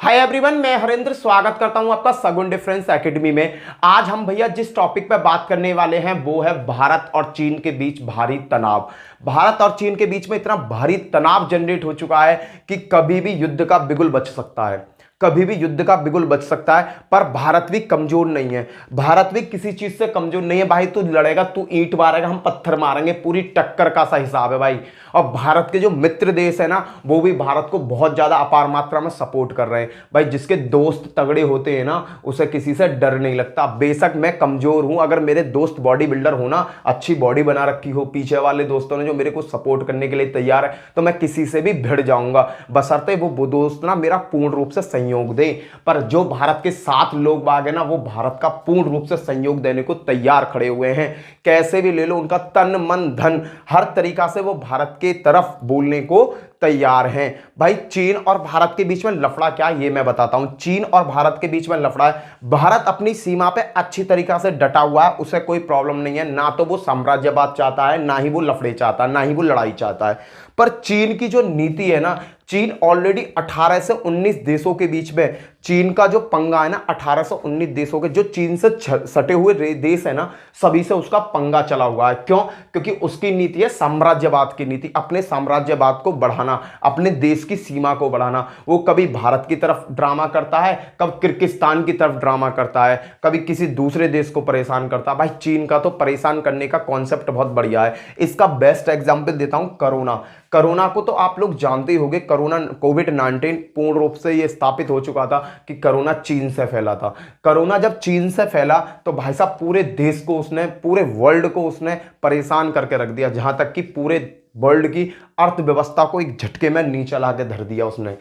Hi everyone, मैं हरेंद्र स्वागत करता हूं आपका सगुन डिफरेंस एकेडमी में। आज हम भैया जिस टॉपिक पे बात करने वाले हैं वो है भारत और चीन के बीच भारी तनाव। भारत और चीन के बीच में इतना भारी तनाव जनरेट हो चुका है कि कभी भी युद्ध का बिगुल बच सकता है, कभी भी युद्ध का बिगुल बच सकता है। पर भारत भी कमजोर नहीं है, भारत भी किसी चीज से कमजोर नहीं है। भाई तू लड़ेगा, तू ईंट मारेगा, हम पत्थर मारेंगे, पूरी टक्कर का सा हिसाब है भाई। और भारत के जो मित्र देश है ना, वो भी भारत को बहुत ज्यादा अपार मात्रा में सपोर्ट कर रहे हैं भाई। जिसके दोस्त तगड़े होते हैं ना, उसे किसी से डर नहीं लगता। बेशक मैं कमजोर हूं, अगर मेरे दोस्त बॉडी बिल्डर हो ना, अच्छी बॉडी बना रखी हो, पीछे वाले दोस्तों ने जो मेरे को सपोर्ट करने के लिए तैयार है, तो मैं किसी से भी भिड़ जाऊंगा, बशर्ते वो दोस्त ना मेरा पूर्ण रूप से सहयोग दे। पर जो भारत के 7 लोग बाग है ना, वो भारत का पूर्ण रूप से सहयोग देने को तैयार खड़े हुए हैं। कैसे भी ले लो, उनका तन मन धन हर तरीका से वो भारत के तरफ बोलने को तैयार हैं भाई। चीन और भारत के बीच में लफड़ा क्या है ये मैं बताता हूं। चीन और भारत के बीच में लफड़ा है, भारत अपनी सीमा पे अच्छी तरीका से डटा हुआ है, उसे कोई प्रॉब्लम नहीं है। ना तो वो साम्राज्यवाद चाहता है, ना ही वो लफड़े चाहता है, ना ही वो लड़ाई चाहता है। पर चीन की जो नीति है ना, चीन ऑलरेडी 18 से 19 देशों के बीच में, चीन का जो पंगा है ना, 18 से 19 देशों के जो चीन से सटे हुए देश है ना, सभी से उसका पंगा चला हुआ है। क्यों? क्योंकि उसकी नीति है साम्राज्यवाद की नीति, अपने साम्राज्यवाद को बढ़ाना, अपने देश की सीमा को बढ़ाना। वो कभी भारत की तरफ ड्रामा करता है, कभी किर्गिस्तान की तरफ ड्रामा करता है, कभी किसी दूसरे देश को परेशान करता है। भाई चीन का तो परेशान करने का कॉन्सेप्ट बहुत बढ़िया है। इसका बेस्ट एग्जांपल देता हूं, कोरोना। कोरोना को तो आप लोग जानते ही होंगे, कोरोना कोविड-19 पूर्ण रूप से ये स्थापित हो चुका था कि कोरोना चीन से फैला था। कोरोना जब चीन से फैला तो भाई साहब पूरे देश को उसने, पूरे वर्ल्ड को उसने परेशान करके रख दिया, जहां तक कि पूरे वर्ल्ड की अर्थव्यवस्था को एक झटके में नीचे ला के धर दिया उसने।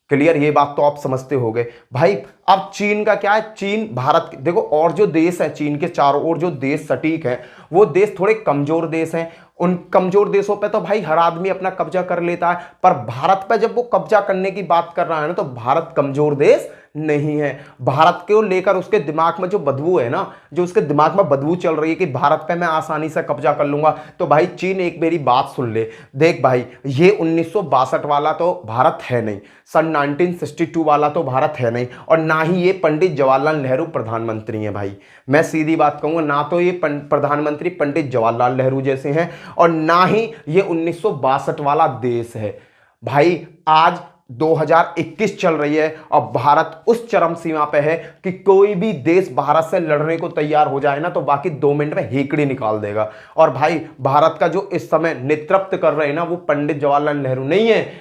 क्लियर? ये बात तो आप समझते होंगे भाई। अब चीन का क्या है, चीन भारत देखो, और जो देश है चीन के चारों ओर जो देश सटीक है, वो देश थोड़े कमजोर देश हैं। उन कमजोर देशों पे तो भाई हर आदमी अपना कब्जा कर लेता है, पर भारत पे जब वो कब्जा करने की बात कर रहा है ना, तो भारत कमजोर देश नहीं है। भारत को लेकर उसके दिमाग में जो बदबू है ना, जो उसके दिमाग में बदबू चल रही है कि भारत पे मैं आसानी से कब्जा कर लूंगा, तो भाई चीन एक मेरी बात सुन ले। देख भाई, ये 1962 वाला तो भारत है नहीं, सन 1962 वाला तो भारत है नहीं, और ना ही ये पंडित जवाहरलाल नेहरू प्रधानमंत्री हैं भाई। मैं सीधी बात कहूंगा, ना तो ये प्रधानमंत्री पंडित जवाहरलाल नेहरू जैसे हैं, और ना ही ये 1962 वाला देश है भाई। आज 2021 चल रही है और भारत उस चरम सीमा पे है कि कोई भी देश भारत से लड़ने को तैयार हो जाए ना, तो बाकी 2 मिनट में हेकड़ी निकाल देगा। और भाई भारत का जो इस समय नेतृत्व कर रहे हैं ना, वो पंडित जवाहरलाल नेहरू नहीं है,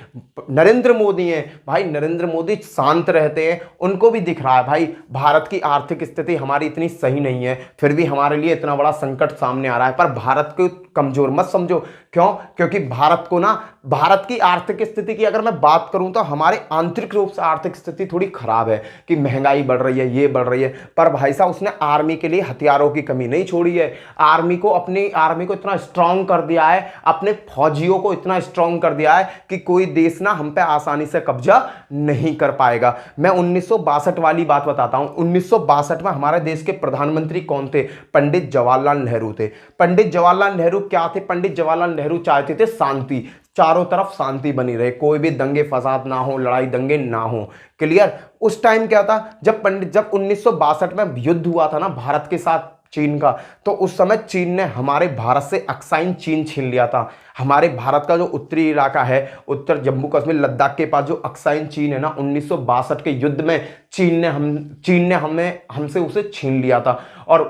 नरेंद्र मोदी है भाई। नरेंद्र मोदी शांत रहते हैं, उनको भी दिख रहा है भाई भारत की आर्थिक स्थिति हमारी इतनी सही नहीं है, फिर भी हमारे लिए इतना बड़ा संकट सामने आ रहा है। पर भारत को कमजोर मत समझो। क्यों? क्योंकि भारत को ना, भारत की आर्थिक स्थिति की अगर मैं बात करूं तो हमारे आंतरिक रूप से आर्थिक स्थिति थोड़ी खराब है कि महंगाई बढ़ रही है, ये बढ़ रही है। पर भाई साहब उसने आर्मी के लिए हथियारों की कमी नहीं छोड़ी है। आर्मी को, अपनी आर्मी को इतना स्ट्रांग कर दिया है, अपने फौजियों को इतना स्ट्रांग कर दिया है कि कोई देश ना हम पे आसानी से कब्जा नहीं कर पाएगा। मैं 1962 वाली बात बताता हूं। 1962 में हमारे देश के प्रधानमंत्री कौन थे? पंडित जवाहरलाल नेहरू थे। पंडित जवाहरलाल नेहरू क्या थे? पंडित जवाहरलाल नेहरू चाहते थे शांति, चारों तरफ शांति बनी रहे, कोई भी दंगे फसाद ना हो, लड़ाई दंगे ना हो। क्लियर? उस टाइम क्या था, जब 1962 में युद्ध हुआ था ना भारत के साथ चीन का, तो उस समय चीन ने हमारे भारत से अक्साइन चीन छीन लिया था। हमारे भारत का जो उत्तरी इलाका है, उत्तर जम्मू कश्मीर लद्दाख के पास जो अक्साइन चीन है ना, 1962 के युद्ध में चीन ने हमसे उसे छीन लिया था। और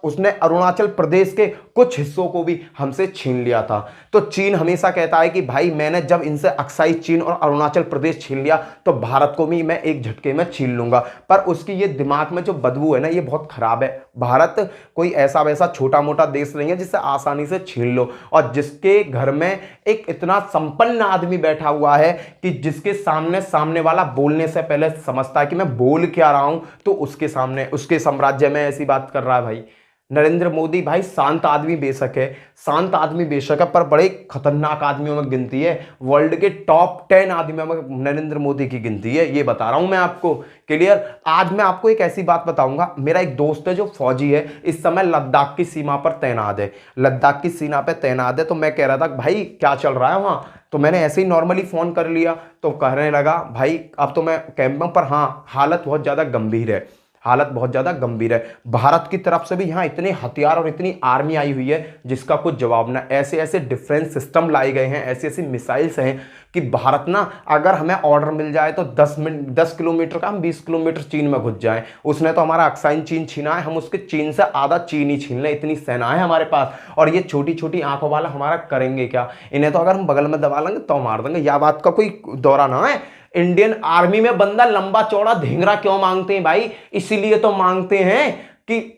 उसने अरुणाचल प्रदेश के कुछ हिस्सों को भी हमसे छीन लिया था। तो चीन हमेशा कहता है कि भाई मैंने जब इनसे अक्साई चीन और अरुणाचल प्रदेश छीन लिया, तो भारत को भी मैं एक झटके में छीन लूंगा। पर उसकी ये दिमाग में जो बदबू है ना, ये बहुत खराब है। भारत कोई ऐसा वैसा छोटा मोटा देश नहीं है जिससे आसानी से छीन लो, और जिसके घर में एक इतना संपन्न आदमी बैठा हुआ है कि जिसके सामने वाला बोलने से पहले समझता है कि मैं बोल क्या रहा हूं, तो उसके सामने, उसके साम्राज्य में ऐसी बात कर रहा है भाई। नरेंद्र मोदी भाई शांत आदमी बेशक है, शांत आदमी बेशक है, पर बड़े खतरनाक आदमियों में गिनती है। वर्ल्ड के टॉप 10 आदमियों में नरेंद्र मोदी की गिनती है, ये बता रहा हूं मैं आपको। क्लियर। आज मैं आपको एक ऐसी बात बताऊंगा, मेरा एक दोस्त है जो फौजी है, इस समय लद्दाख की सीमा पर तैनात है, लद्दाख की सीमा पर तैनात है। तो मैं कह रहा था भाई क्या चल रहा है वहां, तो मैंने ऐसे ही नॉर्मली फोन कर लिया, तो कहने लगा भाई अब तो मैं कैंप में, पर हाँ हालत बहुत ज्यादा गंभीर है, हालत बहुत ज्यादा गंभीर है। भारत की तरफ से भी यहाँ इतने हथियार और इतनी आर्मी आई हुई है जिसका कुछ जवाब ना। ऐसे ऐसे डिफेंस सिस्टम लाए गए हैं, ऐसी ऐसी मिसाइल्स हैं कि भारत ना, अगर हमें ऑर्डर मिल जाए तो 10 किलोमीटर का हम 20 किलोमीटर चीन में घुस जाएं। उसने तो हमारा अक्साइन चीन छीना है, हम उसके चीन से आधा चीन ही छीन लें, इतनी सेना है हमारे पास। और ये छोटी छोटी आंखों वाला हमारा करेंगे क्या? इन्हें तो अगर हम बगल में दबा लेंगे तो मार देंगे, या बात का कोई दौरा ना है। इंडियन आर्मी में बंदा लंबा चौड़ा ढींगरा क्यों मांगते हैं भाई? इसीलिए तो मांगते हैं कि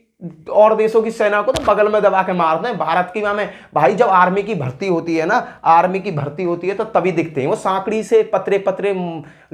और देशों की सेना को तो बगल में दबा के मारते हैं। भारत की में भाई जब आर्मी की भर्ती होती है ना, आर्मी की भर्ती होती है तो तभी दिखते हैं वो सांकड़ी से, पतरे पतरे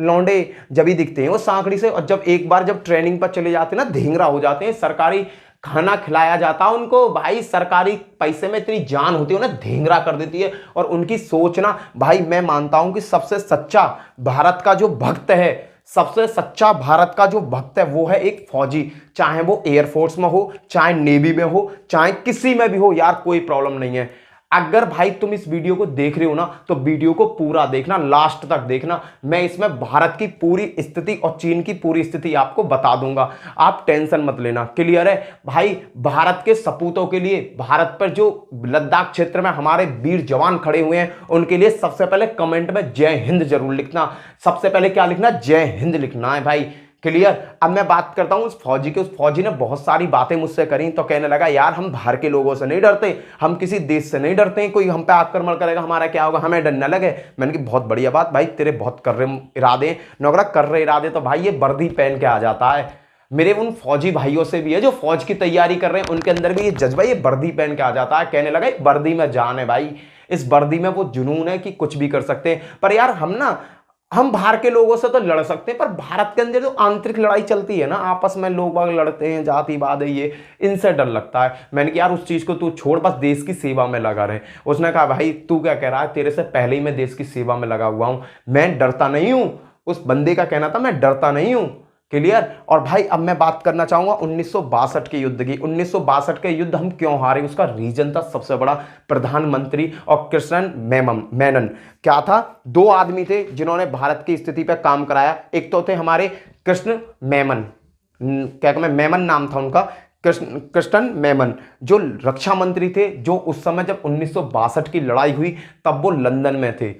लौंडे जब ही दिखते हैं वो सांकड़ी से। और जब एक बार जब ट्रेनिंग पर चले जाते हैं ना, ढींगरा हो जाते हैं। सरकारी खाना खिलाया जाता है उनको भाई, सरकारी पैसे में इतनी जान होती है, उन्हें ढींगरा कर देती है। और उनकी सोच ना भाई, मैं मानता हूं कि सबसे सच्चा भारत का जो भक्त है, सबसे सच्चा भारत का जो भक्त है वो है एक फौजी। चाहे वो एयरफोर्स में हो, चाहे नेवी में हो, चाहे किसी में भी हो यार, कोई प्रॉब्लम नहीं है। अगर भाई तुम इस वीडियो को देख रहे हो ना, तो वीडियो को पूरा देखना, लास्ट तक देखना। मैं इसमें भारत की पूरी स्थिति और चीन की पूरी स्थिति आपको बता दूंगा, आप टेंशन मत लेना। क्लियर है भाई? भारत के सपूतों के लिए, भारत पर जो लद्दाख क्षेत्र में हमारे वीर जवान खड़े हुए हैं, उनके लिए सबसे पहले कमेंट में जय हिंद जरूर लिखना। सबसे पहले क्या लिखना? जय हिंद लिखना है भाई। क्लियर। अब मैं बात करता हूं उस फौजी के। उस फौजी ने बहुत सारी बातें मुझसे करी, तो कहने लगा यार हम बाहर के लोगों से नहीं डरते, हम किसी देश से नहीं डरते, कोई हम पे आक्रमण करेगा हमारा क्या होगा, हमें डर न लगे। मैंने कहा बहुत बढ़िया बात भाई, तेरे बहुत कर रहे इरादे, नौकरा कर रहे इरादे, तो भाई ये वर्दी पहन के आ जाता है। मेरे उन फौजी भाइयों से भी है जो फौज की तैयारी कर रहे हैं, उनके अंदर भी ये जज्बा, ये वर्दी पहन के आ जाता है। कहने लगा वर्दी में जान है भाई, इस वर्दी में वो जुनून है कि कुछ भी कर सकते हैं। पर यार हम बाहर के लोगों से तो लड़ सकते हैं, पर भारत के अंदर जो आंतरिक लड़ाई चलती है ना, आपस में लोग बाग लड़ते हैं, जातिवाद है, ये इनसे डर लगता है। मैंने कहा यार उस चीज को तू छोड़, बस देश की सेवा में लगा रहे। उसने कहा भाई तू क्या कह रहा है, तेरे से पहले ही मैं देश की सेवा में लगा हुआ हूं, मैं डरता नहीं हूं। उस बंदे का कहना था मैं डरता नहीं हूं। क्लियर। और भाई अब मैं बात करना चाहूंगा 1962 के युद्ध की। 1962 के युद्ध हम क्यों हारे, उसका रीजन था सबसे बड़ा प्रधानमंत्री और कृष्णन मेनन। क्या था? दो आदमी थे जिन्होंने भारत की स्थिति पर काम कराया। एक तो थे हमारे कृष्ण मेमन, क्या मेमन नाम था उनका, कृष्णन मेमन, जो रक्षा मंत्री थे, जो उस समय जब 1962 की लड़ाई हुई तब वो लंदन में थे।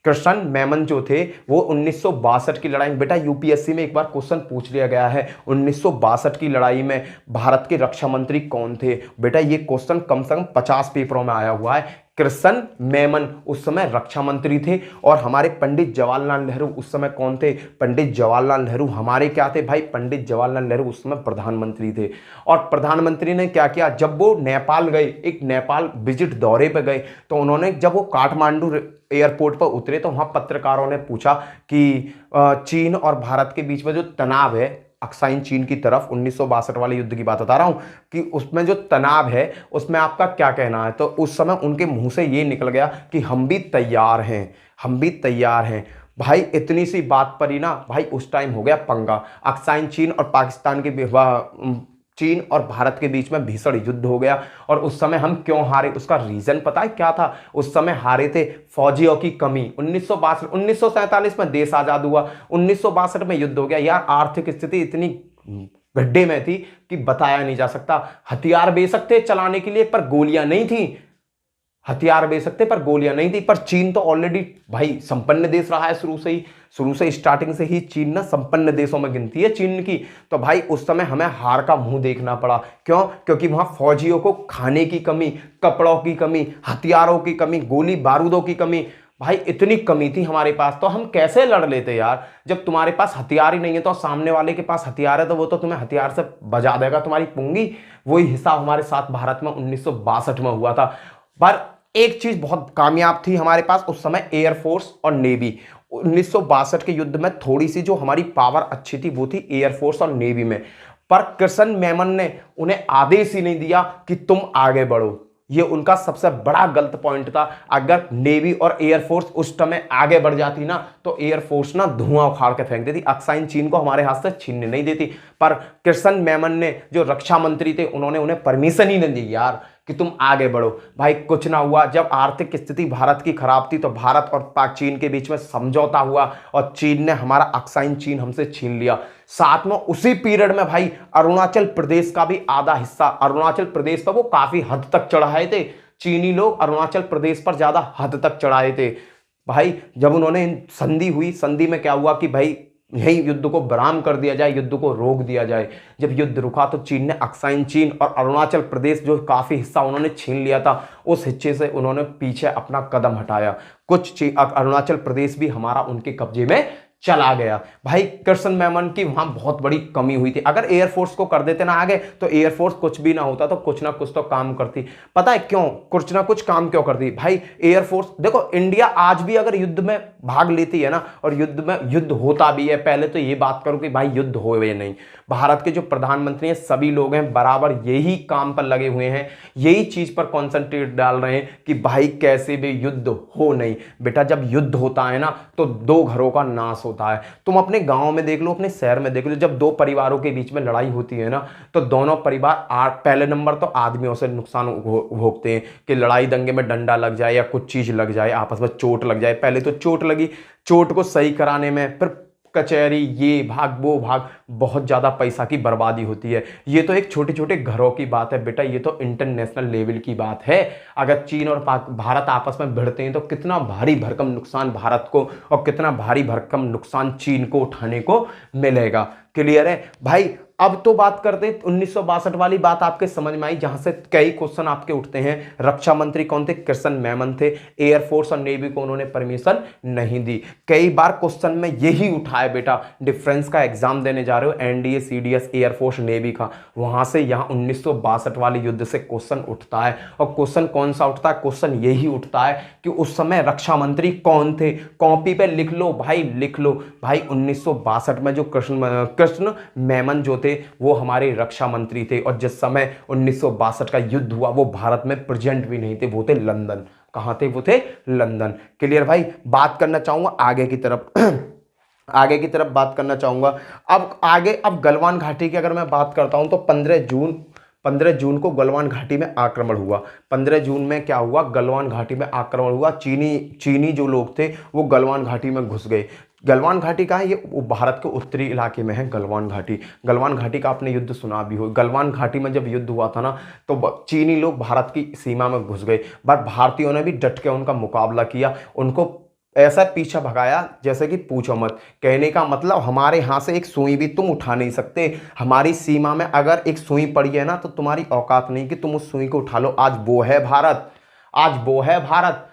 कृष्णन मेमन जो थे वो 1962 की लड़ाई में, बेटा यूपीएससी में एक बार क्वेश्चन पूछ लिया गया है, 1962 की लड़ाई में भारत के रक्षा मंत्री कौन थे? बेटा ये क्वेश्चन कम से कम 50 पेपरों में आया हुआ है। कृष्ण मेमन उस समय रक्षा मंत्री थे, और हमारे पंडित जवाहरलाल नेहरू उस समय कौन थे? पंडित जवाहरलाल नेहरू हमारे क्या थे भाई? पंडित जवाहरलाल नेहरू उस समय प्रधानमंत्री थे। और प्रधानमंत्री ने क्या किया, जब वो नेपाल गए, एक नेपाल विजिट दौरे पे गए, तो उन्होंने जब वो काठमांडू एयरपोर्ट पर उतरे तो वहां पत्रकारों ने पूछा कि चीन और भारत के बीच में जो तनाव है, अक्साइन चीन की तरफ 1962 वाले युद्ध की बात बता रहा हूं, कि उसमें जो तनाव है उसमें आपका क्या कहना है? तो उस समय उनके मुंह से ये निकल गया कि हम भी तैयार हैं, हम भी तैयार हैं। भाई इतनी सी बात पर ही ना भाई उस टाइम हो गया पंगा। अक्साइन चीन और पाकिस्तान के चीन और भारत के बीच में भीषण युद्ध हो गया। और उस समय हम क्यों हारे, उसका रीजन पता है क्या था? उस समय हारे थे फौजियों की कमी। 1947 में देश आजाद हुआ, 1962 में युद्ध हो गया। यार आर्थिक स्थिति इतनी गड्ढे में थी कि बताया नहीं जा सकता। हथियार बेशक थे चलाने के लिए, पर गोलियां नहीं थी। हथियार बेच सकते पर गोलियां नहीं थी। पर चीन तो ऑलरेडी भाई संपन्न देश रहा है शुरू से स्टार्टिंग से ही चीन ना संपन्न देशों में गिनती है चीन की। तो भाई उस समय हमें हार का मुंह देखना पड़ा। क्यों? क्योंकि वहां फौजियों को खाने की कमी, कपड़ों की कमी, हथियारों की कमी, गोली बारूदों की कमी, भाई इतनी कमी थी हमारे पास। तो हम कैसे लड़ लेते यार? जब तुम्हारे पास हथियार ही नहीं है तो सामने वाले के पास हथियार है तो वो तो तुम्हें हथियार से बजा देगा तुम्हारी पुंगी। वही हिसाब हमारे साथ भारत में 1962 में हुआ था। पर एक चीज बहुत कामयाब थी हमारे पास उस समय, एयरफोर्स और नेवी। 1962 के युद्ध में थोड़ी सी जो हमारी पावर अच्छी थी वो थी एयरफोर्स और नेवी में। पर कृष्ण मेमन ने उन्हें आदेश ही नहीं दिया कि तुम आगे बढ़ो। ये उनका सबसे बड़ा गलत पॉइंट था। अगर नेवी और एयरफोर्स उस समय आगे बढ़ जाती ना तो एयरफोर्स ना धुआं उखाड़ के फेंक देती, अक्साइन चीन को हमारे हाथ से छीनने नहीं देती। पर कृष्ण मेमन ने, जो रक्षा मंत्री थे, उन्होंने उन्हें परमिशन ही नहीं दी यार कि तुम आगे बढ़ो। भाई कुछ ना हुआ। जब आर्थिक स्थिति भारत की खराब थी तो भारत और पाक चीन के बीच में समझौता हुआ और चीन ने हमारा अक्साइन चीन हमसे छीन लिया। साथ में उसी पीरियड में भाई अरुणाचल प्रदेश का भी आधा हिस्सा, अरुणाचल प्रदेश पर वो काफी हद तक चढ़ाए थे चीनी लोग, अरुणाचल प्रदेश पर ज्यादा हद तक चढ़ाए थे। भाई जब उन्होंने संधि हुई, संधि में क्या हुआ कि भाई यही युद्ध को विराम कर दिया जाए, युद्ध को रोक दिया जाए। जब युद्ध रुका तो चीन ने अक्साइन चीन और अरुणाचल प्रदेश जो काफी हिस्सा उन्होंने छीन लिया था, उस हिस्से से उन्होंने पीछे अपना कदम हटाया। कुछ अरुणाचल प्रदेश भी हमारा उनके कब्जे में चला गया। भाई कृष्ण मेमन की वहां बहुत बड़ी कमी हुई थी। अगर एयरफोर्स को कर देते ना आगे तो एयरफोर्स कुछ भी ना होता, तो कुछ ना कुछ तो काम करती। पता है क्यों कुछ ना कुछ काम क्यों करती? भाई एयरफोर्स देखो, इंडिया आज भी अगर युद्ध में भाग लेती है ना, और युद्ध में युद्ध होता भी है, पहले तो ये बात करो कि भाई युद्ध हो या नहीं। भारत के जो प्रधानमंत्री हैं सभी लोग हैं बराबर यही काम पर लगे हुए हैं, यही चीज पर कॉन्सेंट्रेट डाल रहे हैं कि भाई कैसे भी युद्ध हो नहीं। बेटा जब युद्ध होता है ना तो दो घरों का नाश होता है। तुम अपने गांव में देख लो, अपने शहर में देख लो, जब दो परिवारों के बीच में लड़ाई होती है ना तो दोनों परिवार पहले नंबर तो आदमियों से नुकसान भोगते हैं कि लड़ाई दंगे में डंडा लग जाए या कुछ चीज लग जाए, आपस में चोट लग जाए। पहले तो चोट लगी, चोट को सही कराने में फिर कचहरी, ये भाग वो भाग, बहुत ज्यादा पैसा की बर्बादी होती है। ये तो एक छोटे छोटे घरों की बात है बेटा, ये तो इंटरनेशनल लेवल की बात है। अगर चीन और भारत आपस में भिड़ते हैं तो कितना भारी भरकम नुकसान भारत को और कितना भारी भरकम नुकसान चीन को उठाने को मिलेगा। क्लियर है भाई? अब तो बात करते हैं 1962 वाली बात आपके समझ में आई, जहां से कई क्वेश्चन आपके उठते हैं। रक्षा मंत्री कौन थे? कृष्ण मेमन थे। एयरफोर्स और नेवी को उन्होंने परमिशन नहीं दी। कई बार क्वेश्चन में यही उठाए बेटा, डिफेंस का एग्जाम देने जा रहे हो, एनडीए सीडीएस एयरफोर्स नेवी का, वहां से यहां 1962 वाले युद्ध से क्वेश्चन उठता है। और क्वेश्चन कौन सा उठता है? क्वेश्चन यही उठता है कि उस समय रक्षा मंत्री कौन थे। कॉपी पे लिख लो भाई, लिख लो भाई। 1962 में जो कृष्ण मेमन जो थे वो हमारे रक्षा मंत्री थे, और जिस समय 1962 का युद्ध हुआ वो भारत में प्रेजेंट भी नहीं थे, वो थे लंदन। कहां थे? वो थे लंदन। क्लियर भाई? बात करना चाहूंगा आगे की तरफ आगे की तरफ बात करना चाहूंगा। अब गलवान घाटी की अगर मैं बात करता हूं तो 15 जून को गलवान घाटी में आक्रमण हुआ। 15 जून में क्या हुआ? गलवान घाटी में आक्रमण हुआ। चीनी जो लोग थे वो गलवान घाटी में घुस गए। गलवान घाटी कहाँ है? ये भारत के उत्तरी इलाके में है गलवान घाटी। गलवान घाटी का आपने युद्ध सुना भी हो। गलवान घाटी में जब युद्ध हुआ था ना तो चीनी लोग भारत की सीमा में घुस गए, बट भारतीयों ने भी डट के उनका मुकाबला किया, उनको ऐसा पीछा भगाया जैसे कि पूछो मत। कहने का मतलब हमारे यहाँ से एक सुई भी तुम उठा नहीं सकते। हमारी सीमा में अगर एक सुई पड़ी है ना तो तुम्हारी औकात नहीं कि तुम उस सुई को उठा लो। आज वो है भारत, आज वो है भारत।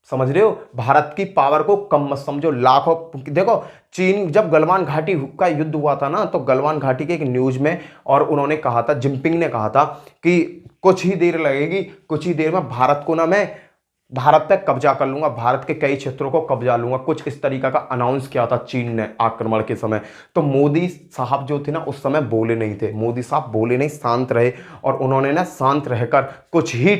समझ रहे हो? भारत की पावर को कम मत समझो। लाखों देखो, चीन जब गलवान घाटी का युद्ध हुआ था ना तो गलवान घाटी के एक न्यूज में, और उन्होंने कहा था, जिनपिंग ने कहा था कि कुछ ही देर लगेगी, कुछ ही देर में भारत को ना मैं भारत पे कब्जा कर लूंगा, भारत के कई क्षेत्रों को कब्जा लूंगा। कुछ इस तरीका का अनाउंस किया था चीन ने आक्रमण के समय। तो मोदी साहब जो थे ना उस समय बोले नहीं थे, मोदी साहब बोले नहीं, शांत रहे। और उन्होंने ना शांत रहकर कुछ ही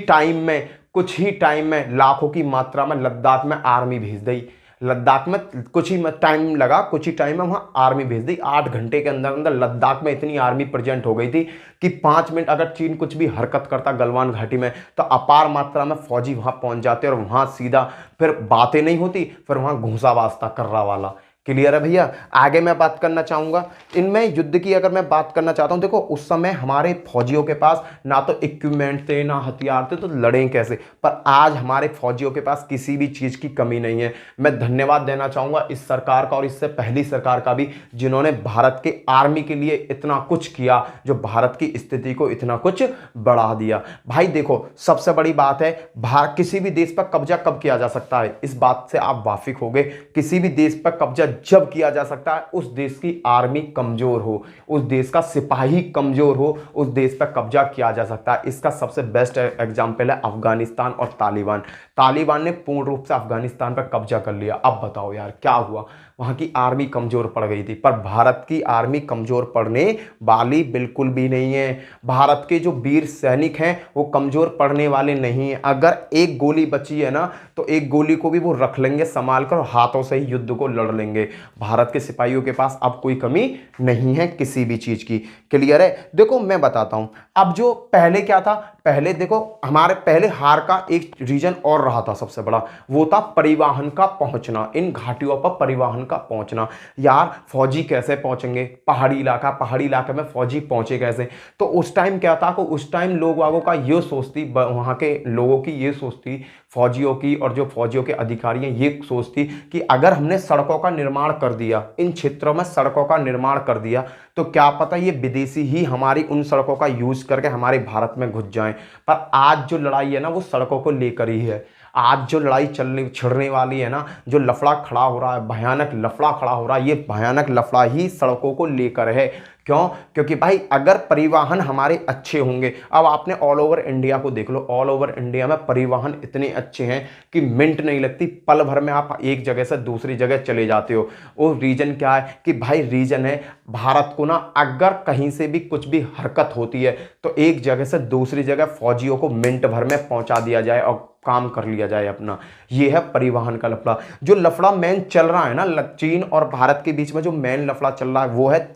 टाइम में लाखों की मात्रा में लद्दाख में आर्मी भेज दी। लद्दाख में कुछ ही टाइम लगा, कुछ ही टाइम में वहां आर्मी भेज दी। 8 घंटे के अंदर अंदर लद्दाख में इतनी आर्मी प्रेजेंट हो गई थी कि 5 मिनट अगर चीन कुछ भी हरकत करता गलवान घाटी में तो अपार मात्रा में फौजी वहां पहुंच जाते और वहां सीधा फिर बातें नहीं होती, फिर वहां घूसा वास्ता कर्रा वाला। क्लियर है भैया? आगे मैं बात करना चाहूंगा इनमें युद्ध की। अगर मैं बात करना चाहता हूं, देखो उस समय हमारे फौजियों के पास ना तो इक्विपमेंट थे ना हथियार थे, तो लड़ें कैसे? पर आज हमारे फौजियों के पास किसी भी चीज की कमी नहीं है। मैं धन्यवाद देना चाहूंगा इस सरकार का और इससे पहली सरकार का भी, जिन्होंने भारत के आर्मी के लिए इतना कुछ किया, जो भारत की स्थिति को इतना कुछ बढ़ा दिया। भाई देखो, सबसे बड़ी बात है, किसी भी देश पर कब्जा कब किया जा सकता है, इस बात से आप वाकिफ हो गए। किसी भी देश पर कब्जा जब किया जा सकता है उस देश की आर्मी कमजोर हो, उस देश का सिपाही कमजोर हो, उस देश पर कब्जा किया जा सकता है। इसका सबसे बेस्ट एग्जांपल है अफगानिस्तान और तालिबान। तालिबान ने पूर्ण रूप से अफगानिस्तान पर कब्जा कर लिया। अब बताओ यार क्या हुआ? वहाँ की आर्मी कमज़ोर पड़ गई थी। पर भारत की आर्मी कमज़ोर पड़ने वाली बिल्कुल भी नहीं है। भारत के जो वीर सैनिक हैं वो कमज़ोर पड़ने वाले नहीं हैं। अगर एक गोली बची है ना तो एक गोली को भी वो रख लेंगे संभाल कर, हाथों से ही युद्ध को लड़ लेंगे। भारत के सिपाहियों के पास अब कोई कमी नहीं है किसी भी चीज़ की। क्लियर है? देखो मैं बताता हूँ। अब जो पहले क्या था, पहले देखो हमारे पहले हार का एक रीजन और रहा था सबसे बड़ा, वो था परिवहन का पहुंचना, इन घाटियों पर परिवहन का पहुंचना। यार फौजी कैसे पहुंचेंगे, पहाड़ी इलाका, पहाड़ी इलाके में फौजी पहुंचे कैसे? तो उस टाइम क्या था कि उस टाइम लोग वागों का ये सोच थी, वहां के लोगों की ये सोच थी, फौजियों की और जो फौजियों के अधिकारी हैं ये सोच थी कि अगर हमने सड़कों का निर्माण कर दिया, इन क्षेत्रों में सड़कों का निर्माण कर दिया, तो क्या पता ये विदेशी ही हमारी उन सड़कों का यूज करके हमारे भारत में घुस जाएं। पर आज जो लड़ाई है ना वो सड़कों को लेकर ही है। आज जो लड़ाई चलने छिड़ने वाली है ना, जो लफड़ा खड़ा हो रहा है, भयानक लफड़ा खड़ा हो रहा है, ये भयानक लफड़ा ही सड़कों को लेकर है। क्यों? क्योंकि भाई अगर परिवहन हमारे अच्छे होंगे, अब आपने ऑल ओवर इंडिया को देख लो, ऑल ओवर इंडिया में परिवहन इतने अच्छे हैं कि मिनट नहीं लगती, पल भर में आप एक जगह से दूसरी जगह चले जाते हो। वो रीजन क्या है कि भाई रीजन है भारत को ना, अगर कहीं से भी कुछ भी हरकत होती है तो एक जगह से दूसरी जगह फौजियों को मिनट भर में पहुंचा दिया जाए और काम कर लिया जाए अपना। ये है परिवहन का लफड़ा। जो लफड़ा मेन चल रहा है ना चीन और भारत के बीच में, जो मेन लफड़ा चल रहा है वो है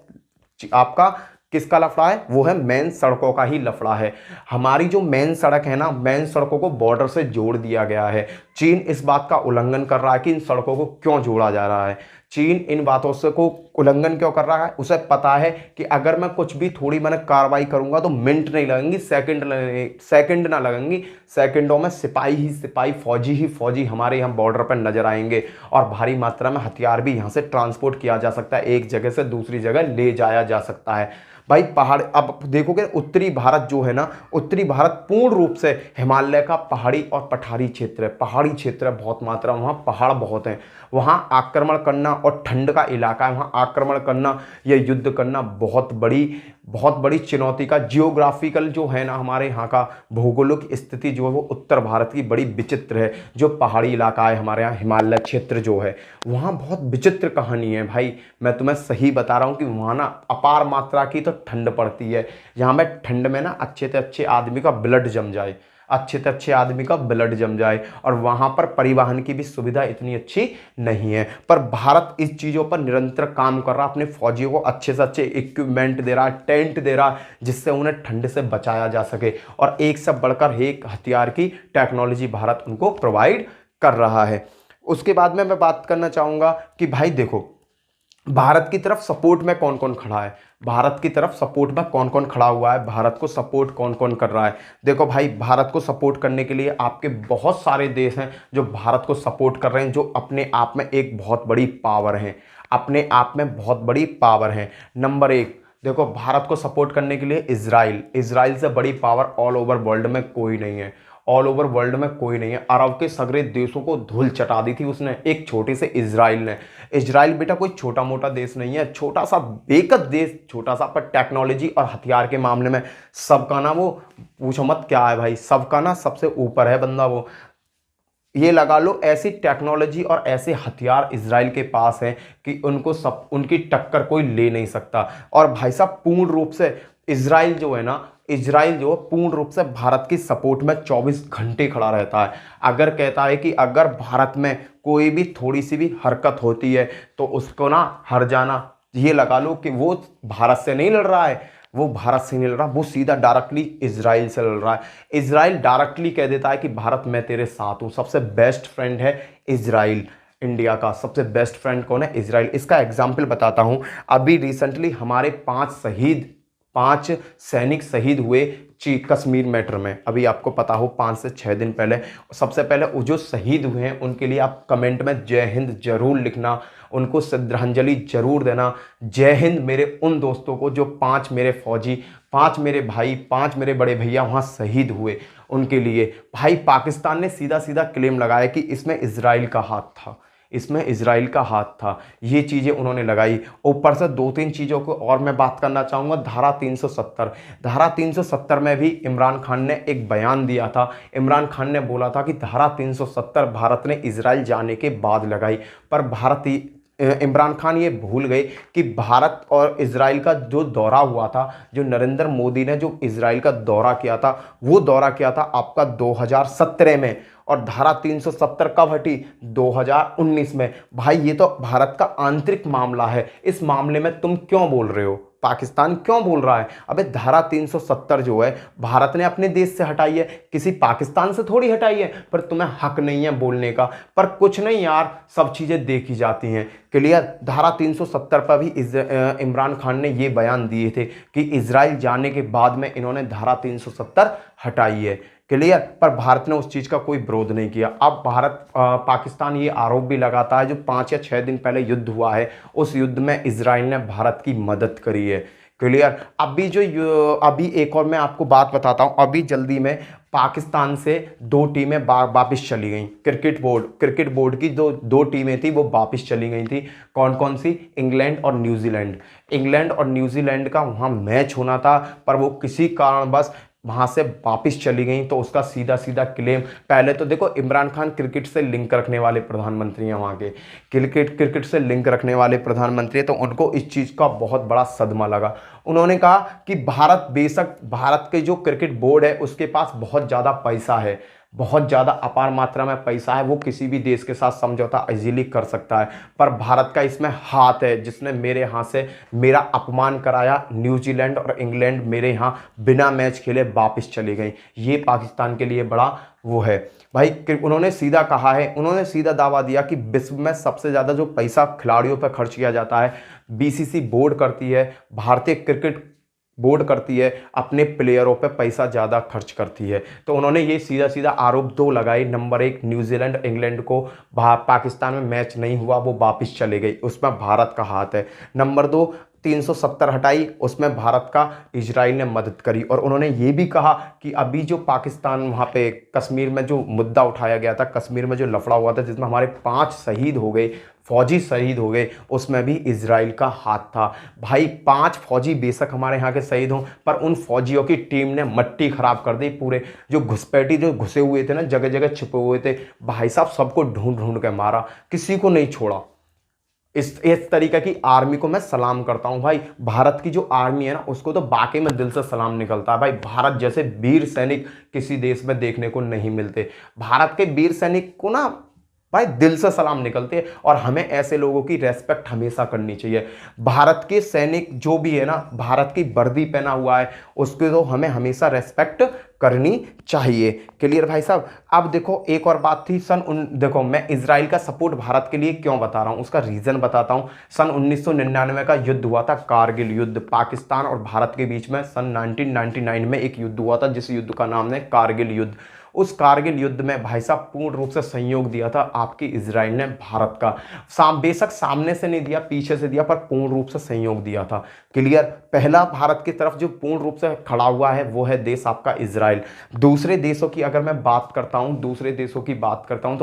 आपका किसका लफड़ा है? वो है मेन सड़कों का ही लफड़ा है। हमारी जो मेन सड़क है ना, मेन सड़कों को बॉर्डर से जोड़ दिया गया है। चीन इस बात का उल्लंघन कर रहा है कि इन सड़कों को क्यों जोड़ा जा रहा है। चीन इन बातों से को उल्लंघन क्यों कर रहा है? उसे पता है कि अगर मैं कुछ भी थोड़ी मैंने कार्रवाई करूंगा तो मिनट नहीं लगेंगी, सेकंड ना लगेंगी, सेकंडों में सिपाही ही सिपाही, फौजी ही फौजी हमारे यहाँ बॉर्डर पर नजर आएंगे और भारी मात्रा में हथियार भी यहाँ से ट्रांसपोर्ट किया जा सकता है, एक जगह से दूसरी जगह ले जाया जा सकता है। भाई पहाड़, अब देखोगे उत्तरी भारत जो है ना, उत्तरी भारत पूर्ण रूप से हिमालय का पहाड़ी और पठारी क्षेत्र है। पहाड़ी क्षेत्र है, बहुत मात्रा, वहाँ पहाड़ बहुत हैं। वहाँ आक्रमण करना, और ठंड का इलाका है, वहाँ आक्रमण करना या युद्ध करना बहुत बड़ी चुनौती का, जियोग्राफिकल जो है ना हमारे यहाँ का भौगोलिक स्थिति जो है वो उत्तर भारत की बड़ी विचित्र है। जो पहाड़ी इलाका है हमारे यहाँ, हिमालय क्षेत्र जो है, वहाँ बहुत विचित्र कहानी है भाई। मैं तुम्हें सही बता रहा हूँ कि वहाँ ना अपार मात्रा की तो ठंड पड़ती है। यहाँ में ठंड में ना अच्छे से अच्छे आदमी का ब्लड जम जाए, अच्छे से अच्छे आदमी का ब्लड जम जाए। और वहां पर परिवहन की भी सुविधा इतनी अच्छी नहीं है। पर भारत इस चीज़ों पर निरंतर काम कर रहा है, अपने फौजियों को अच्छे से अच्छे इक्विपमेंट दे रहा है, टेंट दे रहा है, जिससे उन्हें ठंड से बचाया जा सके। और एक से बढ़कर एक हथियार की टेक्नोलॉजी भारत उनको प्रोवाइड कर रहा है। उसके बाद में मैं बात करना चाहूँगा कि भाई देखो, भारत की तरफ सपोर्ट में कौन कौन खड़ा है, भारत की तरफ सपोर्ट में कौन कौन खड़ा हुआ है, भारत को सपोर्ट कौन कौन कर रहा है। देखो भाई, भारत को सपोर्ट करने के लिए आपके बहुत सारे देश हैं जो भारत को सपोर्ट कर रहे हैं, जो अपने आप में एक बहुत बड़ी पावर हैं, अपने आप में बहुत बड़ी पावर हैं। नंबर एक, देखो भारत को सपोर्ट करने के लिए इजराइल से बड़ी पावर ऑल ओवर वर्ल्ड में कोई नहीं है, ऑल ओवर वर्ल्ड में कोई नहीं है। अरब के सगरे देशों को धूल चटा दी थी उसने, एक छोटे से इजराइल ने। इजराइल बेटा कोई छोटा मोटा देश नहीं है, छोटा सा बेकत देश, छोटा सा, पर टेक्नोलॉजी और हथियार के मामले में सबका ना, वो पूछो मत क्या है भाई, सबका ना सबसे ऊपर है बंदा वो। ये लगा लो, ऐसी टेक्नोलॉजी और ऐसे हथियार इजराइल के पास हैं कि उनकी टक्कर कोई ले नहीं सकता। और भाई साहब पूर्ण रूप से इजराइल जो है ना, इजराइल जो पूर्ण रूप से भारत की सपोर्ट में 24 घंटे खड़ा रहता है। अगर कहता है कि अगर भारत में कोई भी थोड़ी सी भी हरकत होती है तो उसको ना हर जाना। ये लगा लो कि वो भारत से नहीं लड़ रहा है, वो भारत से नहीं लड़ रहा, वो सीधा डायरेक्टली इजराइल से लड़ रहा है। इजराइल डायरेक्टली कह देता है कि भारत मैं तेरे साथ हूँ। सबसे बेस्ट फ्रेंड है इजराइल। इंडिया का सबसे बेस्ट फ्रेंड कौन है? इजराइल। इसका एग्जाम्पल बताता हूँ। अभी रिसेंटली हमारे 5 सैनिक शहीद हुए कश्मीर मैटर में। अभी आपको पता हो 5 से 6 दिन पहले। सबसे पहले वो जो शहीद हुए हैं उनके लिए आप कमेंट में जय हिंद जरूर लिखना, उनको श्रद्धांजलि जरूर देना। जय हिंद मेरे उन दोस्तों को जो 5 मेरे फौजी, 5 मेरे भाई, 5 मेरे बड़े भैया वहाँ शहीद हुए, उनके लिए। भाई पाकिस्तान ने सीधा सीधा क्लेम लगाया कि इसमें इजराइल का हाथ था, इसमें इजराइल का हाथ था। ये चीज़ें उन्होंने लगाई। ऊपर से 2-3 चीज़ों को और मैं बात करना चाहूँगा। धारा 370 में भी इमरान खान ने एक बयान दिया था। इमरान खान ने बोला था कि धारा 370 भारत ने इजराइल जाने के बाद लगाई, पर इमरान खान ये भूल गए कि भारत और इजराइल का जो दौरा हुआ था, जो नरेंद्र मोदी ने जो इजराइल का दौरा किया था, वो दौरा किया था आपका 2017 में, और धारा 370 कब हटी? 2019 में। भाई ये तो भारत का आंतरिक मामला है, इस मामले में तुम क्यों बोल रहे हो? पाकिस्तान क्यों बोल रहा है? अबे धारा 370 जो है भारत ने अपने देश से हटाई है, किसी पाकिस्तान से थोड़ी हटाई है, पर तुम्हें हक नहीं है बोलने का। पर कुछ नहीं यार, सब चीजें देखी जाती हैं। क्लियर? धारा 370 पर भी इमरान खान ने ये बयान दिए थे कि इजराइल जाने के बाद में इन्होंने धारा 370 हटाई है। क्लियर? पर भारत ने उस चीज का कोई विरोध नहीं किया। अब भारत पाकिस्तान ये आरोप भी लगाता है जो 5 या 6 दिन पहले युद्ध हुआ है, उस युद्ध में इजराइल ने भारत की मदद करी है। क्लियर? अभी एक और मैं आपको बात बताता हूं, अभी जल्दी में पाकिस्तान से 2 टीमें वापस चली गई। क्रिकेट बोर्ड की जो 2 टीमें थी वो वापस चली गई थी। कौन कौन सी? इंग्लैंड और न्यूजीलैंड। इंग्लैंड और न्यूजीलैंड का वहां मैच होना था, पर वो किसी कारणवश वहां से वापिस चली गई। तो उसका सीधा सीधा क्लेम, पहले तो देखो इमरान खान क्रिकेट से लिंक रखने वाले प्रधानमंत्री हैं, वहां के क्रिकेट से लिंक रखने वाले प्रधानमंत्री हैं, तो उनको इस चीज का बहुत बड़ा सदमा लगा। उन्होंने कहा कि भारत, बेशक भारत के जो क्रिकेट बोर्ड है उसके पास बहुत ज्यादा पैसा है, बहुत ज़्यादा अपार मात्रा में पैसा है, वो किसी भी देश के साथ समझौता इजीली कर सकता है, पर भारत का इसमें हाथ है, जिसने मेरे यहाँ से मेरा अपमान कराया। न्यूजीलैंड और इंग्लैंड मेरे यहाँ बिना मैच खेले वापस चली गई। ये पाकिस्तान के लिए बड़ा वो है भाई। उन्होंने सीधा कहा है, उन्होंने सीधा दावा दिया कि विश्व में सबसे ज़्यादा जो पैसा खिलाड़ियों पर खर्च किया जाता है, बीसीसी बोर्ड करती है, भारतीय क्रिकेट बोर्ड करती है, अपने प्लेयरों पे पैसा ज़्यादा खर्च करती है। तो उन्होंने ये सीधा सीधा आरोप 2 लगाए। नंबर 1, न्यूजीलैंड इंग्लैंड को पाकिस्तान में मैच नहीं हुआ, वो वापस चले गई, उसमें भारत का हाथ है। नंबर 2, 370 हटाई, उसमें भारत का इजराइल ने मदद करी। और उन्होंने ये भी कहा कि अभी जो पाकिस्तान वहाँ पे कश्मीर में जो मुद्दा उठाया गया था, कश्मीर में जो लफड़ा हुआ था जिसमें हमारे 5 शहीद हो गए, फौजी शहीद हो गए, उसमें भी इजराइल का हाथ था। भाई 5 फौजी बेशक हमारे यहाँ के शहीद हों, पर उन फौजियों की टीम ने मट्टी खराब कर दी। पूरे जो घुसपैठी जो घुसे हुए थे ना, जगह जगह छिपे हुए थे, भाई साहब सबको ढूंढ ढूंढ के मारा, किसी को नहीं छोड़ा। इस तरीके की आर्मी को मैं सलाम करता हूं भाई। भारत की जो आर्मी है ना, उसको तो वाकई में दिल से सलाम निकलता है भाई। भारत जैसे वीर सैनिक किसी देश में देखने को नहीं मिलते। भारत के वीर सैनिक को ना भाई दिल से सलाम निकलते हैं, और हमें ऐसे लोगों की रेस्पेक्ट हमेशा करनी चाहिए। भारत के सैनिक जो भी है ना, भारत की वर्दी पहना हुआ है, उसके तो हमें हमेशा रेस्पेक्ट करनी चाहिए। क्लियर भाई साहब? अब देखो एक और बात थी, देखो मैं इजराइल का सपोर्ट भारत के लिए क्यों बता रहा हूं, उसका रीजन बताता हूं। सन 1999 का युद्ध हुआ था, कारगिल युद्ध, पाकिस्तान और भारत के बीच में सन 1999 में एक युद्ध हुआ था, जिस युद्ध का नाम है कारगिल युद्ध। उस कारगिल युद्ध में भाई साहब पूर्ण रूप से सहयोग दिया था आपकी इजराइल ने भारत का। बेशक सामने से नहीं दिया, पीछे से दिया, पर पूर्ण रूप से सहयोग दिया था। क्लियर? पहला भारत की तरफ जो पूर्ण रूप से खड़ा हुआ है वो है देश आपका इजराइल। दूसरे देशों की अगर मैं बात करता हूं, तो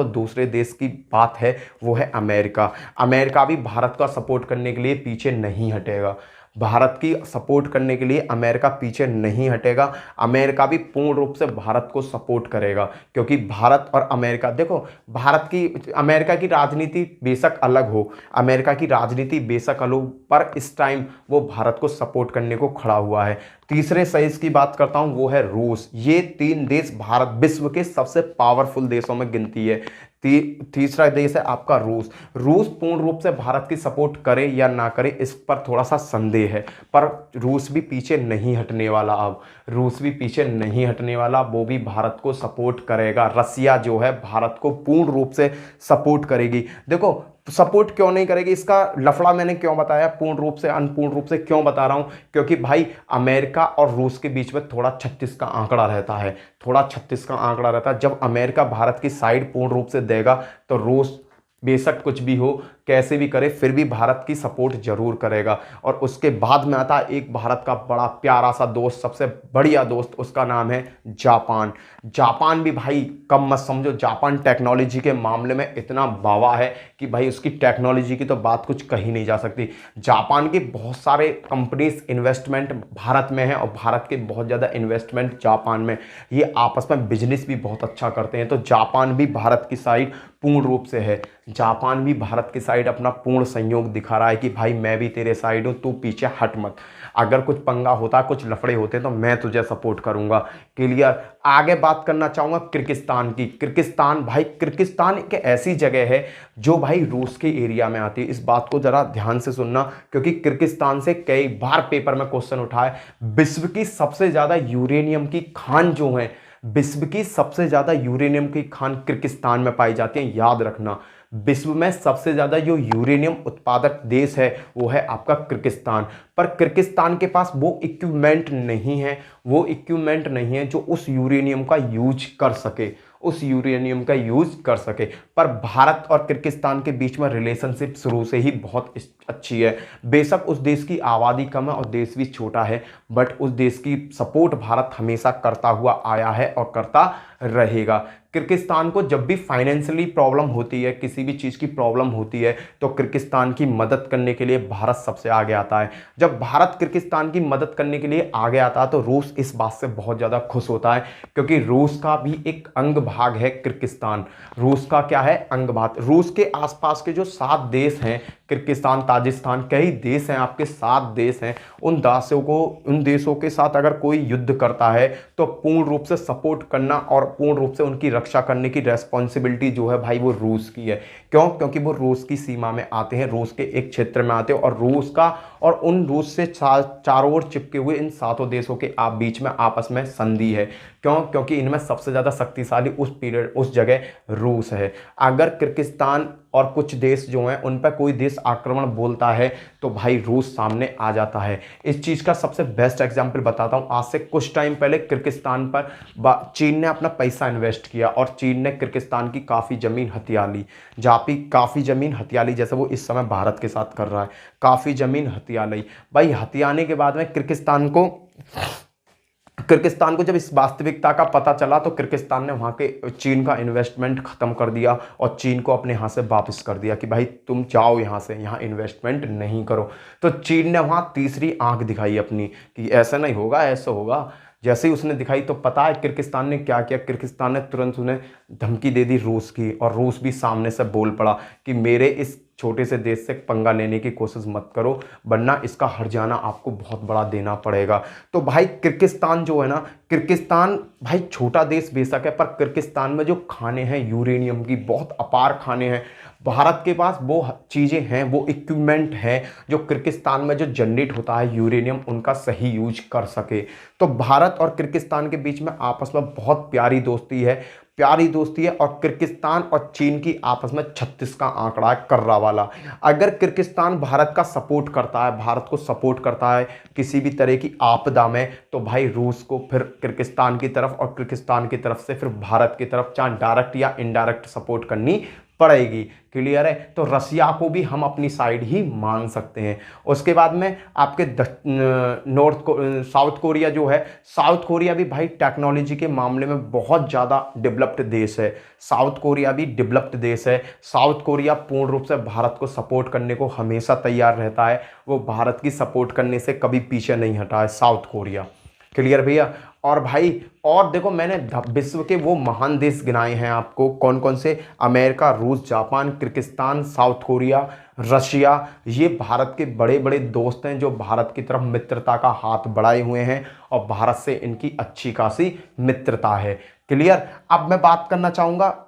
दूसरे देश की बात है वो है अमेरिका। अमेरिका भी भारत का सपोर्ट करने के लिए पीछे नहीं हटेगा। भारत की सपोर्ट करने के लिए अमेरिका पीछे नहीं हटेगा। अमेरिका भी पूर्ण रूप से भारत को सपोर्ट करेगा, क्योंकि भारत और अमेरिका, देखो अमेरिका की राजनीति बेशक अलग हो, पर इस टाइम वो भारत को सपोर्ट करने को खड़ा हुआ है। तीसरे देश की बात करता हूं, वो है रूस। ये 3 देश भारत विश्व के सबसे पावरफुल देशों में गिनती है। तीसरा देश है आपका रूस। रूस पूर्ण रूप से भारत की सपोर्ट करे या ना करे, इस पर थोड़ा सा संदेह है, पर रूस भी पीछे नहीं हटने वाला। अब रूस भी पीछे नहीं हटने वाला, वो भी भारत को सपोर्ट करेगा। रसिया जो है भारत को पूर्ण रूप से सपोर्ट करेगी। देखो सपोर्ट क्यों नहीं करेगी, इसका लफड़ा मैंने क्यों बताया, पूर्ण रूप से अनपूर्ण रूप से क्यों बता रहा हूं, क्योंकि भाई अमेरिका और रूस के बीच में थोड़ा 36 का आंकड़ा रहता है, जब अमेरिका भारत की साइड पूर्ण रूप से देगा तो रूस बेशक कुछ भी हो, कैसे भी करे, फिर भी भारत की सपोर्ट जरूर करेगा। और उसके बाद में आता है एक भारत का बड़ा प्यारा सा दोस्त, सबसे बढ़िया दोस्त, उसका नाम है जापान। जापान भी भाई कम मत समझो, जापान टेक्नोलॉजी के मामले में इतना बावा है कि भाई उसकी टेक्नोलॉजी की तो बात कुछ कही नहीं जा सकती। जापान के बहुत सारे कंपनीज इन्वेस्टमेंट भारत में है, और भारत के बहुत ज़्यादा इन्वेस्टमेंट जापान में, ये आपस में बिजनेस भी बहुत अच्छा करते हैं। तो जापान भी भारत की साइड पूर्ण रूप से है, साइड अपना पूर्ण सहयोग दिखा रहा है कि भाई मैं भी तेरे साइड हूँ, तू पीछे हट मत, अगर कुछ पंगा होता, कुछ लफड़े होते तो मैं तुझे सपोर्ट करूंगा। क्लियर। आगे बात करना चाहूंगा किर्गिस्तान की। किर्गिस्तान भाई, किर्गिस्तान एक ऐसी जगह है जो भाई रूस के एरिया में आती है। इस बात को जरा ध्यान से सुनना, क्योंकि किर्गिस्तान से कई बार पेपर में क्वेश्चन उठा है। विश्व की सबसे ज्यादा यूरेनियम की खान जो है, विश्व की सबसे ज्यादा यूरेनियम की खान किर्गिस्तान में पाई जाती है, याद रखना। विश्व में सबसे ज्यादा जो यूरेनियम उत्पादक देश है वो है आपका किर्गिस्तान। पर किर्गिस्तान के पास वो इक्विपमेंट नहीं है, वो इक्विपमेंट नहीं है जो उस यूरेनियम का यूज कर सके, उस यूरेनियम का यूज कर सके। पर भारत और किर्गिस्तान के बीच में रिलेशनशिप शुरू से ही बहुत अच्छी है। बेशक उस देश की आबादी कम है और देश भी छोटा है, बट उस देश की सपोर्ट भारत हमेशा करता हुआ आया है और करता रहेगा। किर्गिस्तान को जब भी फाइनेंशियली प्रॉब्लम होती है, किसी भी चीज़ की प्रॉब्लम होती है, तो किर्गिस्तान की मदद करने के लिए भारत सबसे आगे आता है। जब भारत किर्गिस्तान की मदद करने के लिए आगे आता है तो रूस इस बात से बहुत ज़्यादा खुश होता है, क्योंकि रूस का भी एक अंग भाग है किर्गिस्तान। रूस का क्या है? अंग भाग। रूस के आसपास के जो 7 देश हैं, किर्गिस्तान, ताजिकिस्तान, कई देश हैं आपके, 7 देश हैं। उन देशों के साथ अगर कोई युद्ध करता है तो पूर्ण रूप से सपोर्ट करना और पूर्ण रूप से उनकी रक्षा करने की रेस्पॉन्सिबिलिटी जो है भाई वो रूस की है। क्यों? क्योंकि वो रूस की सीमा में आते हैं, रूस के एक क्षेत्र में आते हैं, और रूस का और उन रूस से चारों ओर चिपके हुए इन 7 देशों के बीच में आपस में संधि है। क्यों? क्योंकि इनमें सबसे ज़्यादा शक्तिशाली उस जगह रूस है। अगर किर्गिस्तान और कुछ देश जो हैं उन पर कोई देश आक्रमण बोलता है तो भाई रूस सामने आ जाता है। इस चीज़ का सबसे बेस्ट एग्जांपल बताता हूँ। आज से कुछ टाइम पहले किर्गिस्तान पर चीन ने अपना पैसा इन्वेस्ट किया और चीन ने किर्गिस्तान की काफ़ी ज़मीन हथिया ली, काफ़ी ज़मीन हथिया ली, जैसे वो इस समय भारत के साथ कर रहा है। काफ़ी ज़मीन हथिया ली भाई। हथियाने के बाद में किर्गिस्तान को जब इस वास्तविकता का पता चला तो किर्गिस्तान ने वहाँ के चीन का इन्वेस्टमेंट ख़त्म कर दिया और चीन को अपने यहाँ से वापस कर दिया कि भाई तुम जाओ यहाँ से, यहाँ इन्वेस्टमेंट नहीं करो। तो चीन ने वहाँ तीसरी आंख दिखाई अपनी कि ऐसा नहीं होगा, ऐसा होगा। जैसे ही उसने दिखाई तो पता है किर्गिस्तान ने क्या किया? किर्गिस्तान ने तुरंत उन्हें धमकी दे दी रूस की, और रूस भी सामने से बोल पड़ा कि मेरे इस छोटे से देश से पंगा लेने की कोशिश मत करो, वरना इसका हर्जाना आपको बहुत बड़ा देना पड़ेगा। तो भाई किर्गिस्तान जो है ना, किर्गिस्तान भाई छोटा देश बेशक है, पर किर्गिस्तान में जो खाने हैं यूरेनियम की, बहुत अपार खाने हैं। भारत के पास वो चीज़ें हैं, वो इक्विपमेंट हैं जो किर्गिस्तान में जो जनरेट होता है यूरेनियम, उनका सही यूज कर सके। तो भारत और किर्गिस्तान के बीच में आपस में बहुत प्यारी दोस्ती है, और किर्गिस्तान और चीन की आपस में 36 का आंकड़ा है, कर्रा वाला। अगर किर्गिस्तान भारत का सपोर्ट करता है, भारत को सपोर्ट करता है किसी भी तरह की आपदा में, तो भाई रूस को फिर किर्गिस्तान की तरफ और किर्गिस्तान की तरफ से फिर भारत की तरफ चाहे डायरेक्ट या इनडायरेक्ट सपोर्ट करनी पड़ेगी। क्लियर है? तो रसिया को भी हम अपनी साइड ही मान सकते हैं। उसके बाद में आपके साउथ कोरिया जो है, साउथ कोरिया भी भाई टेक्नोलॉजी के मामले में बहुत ज़्यादा डेवलप्ड देश है। साउथ कोरिया भी डेवलप्ड देश है। साउथ कोरिया पूर्ण रूप से भारत को सपोर्ट करने को हमेशा तैयार रहता है, वो भारत की सपोर्ट करने से कभी पीछे नहीं हटा है साउथ कोरिया। क्लियर भैया? और भाई और देखो, मैंने विश्व के वो महान देश गिनाए हैं आपको, कौन कौन से? अमेरिका, रूस, Japan, Kyrgyzstan, south Korea, Russia. ये भारत के बड़े बड़े दोस्त हैं जो भारत की तरफ मित्रता का हाथ बढ़ाए हुए हैं और भारत से इनकी अच्छी खासी मित्रता है। क्लियर? अब मैं बात करना चाहूँगा,